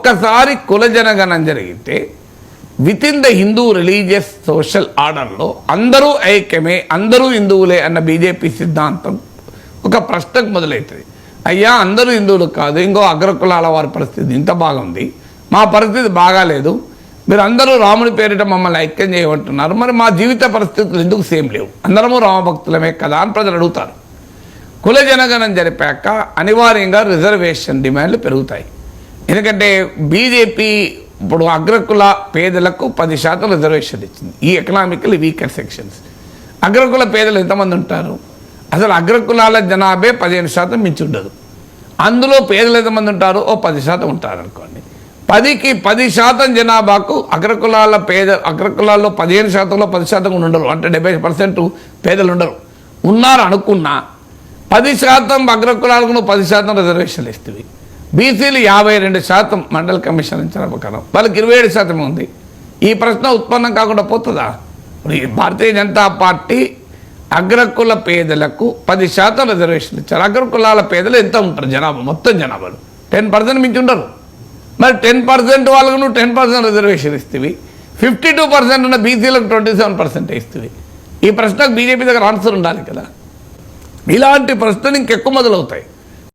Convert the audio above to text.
ఒక్కసారి కుల జనగణన జరిగితే with in the Hindu religious social ఆర్డర్లో అందరూ ఐక్యమే, అందరూ హిందువులే అన్న బీజేపీ సిద్ధాంతం ఒక ప్రశ్నకు మొదలవుతుంది. అయ్యా అందరూ హిందువులు కాదు, ఇంకో అగ్రకులాల వారి పరిస్థితి ఇంత బాగుంది, మా పరిస్థితి బాగాలేదు, మీరు అందరూ రాముని పేరిట మమ్మల్ని ఐక్యం చేయమంటున్నారు, మరి మా జీవిత పరిస్థితులు ఎందుకు సేమ్ లేవు, అందరము రామభక్తులమే కదా అని ప్రజలు అడుగుతారు. కుల జనగణన జరిపాక అనివార్యంగా రిజర్వేషన్ డిమాండ్లు పెరుగుతాయి. ఎందుకంటే బీజేపీ ఇప్పుడు అగ్రకుల పేదలకు 10% రిజర్వేషన్ ఇచ్చింది. ఈ ఎకనామికల్లీ వీకర్ సెక్షన్స్. అగ్రకుల పేదలు ఎంతమంది ఉంటారు? అసలు అగ్రకులాల జనాభే 15% మించి ఉండదు. అందులో పేదలు ఎంతమంది ఉంటారు? ఓ 10% ఉంటారు అనుకోండి. 10కి 10% జనాభాకు అగ్రకులాల్లో 15%లో 10% కూడా ఉండరు. అంటే 70% పేదలు ఉండరు. ఉన్నారు అనుకున్నా 10% అగ్రకులాలకు నువ్వు 10% రిజర్వేషన్లు ఇస్తుంది. బీసీలు 52% మండల కమిషన్ అంచనా ప్రకారం, వాళ్ళకి 27% ఉంది. ఈ ప్రశ్న ఉత్పన్నం కాకుండా పోతుందా? భారతీయ జనతా పార్టీ అగ్రకుల పేదలకు 10% రిజర్వేషన్లు ఇచ్చారు. అగ్రకులాల పేదలు ఎంత ఉంటారు జనాభా? మొత్తం జనాభాలు 10% మించి ఉండరు. మరి 10% వాళ్ళకు నువ్వు 10% రిజర్వేషన్ ఇస్తుంది, 52% ఉన్న బీసీలకు 27% ఇస్తుంది. ఈ ప్రశ్నకు బీజేపీ దగ్గర ఆన్సర్ ఉండాలి కదా. ఇలాంటి ప్రశ్నలు ఇంకెక్కువ మొదలవుతాయి.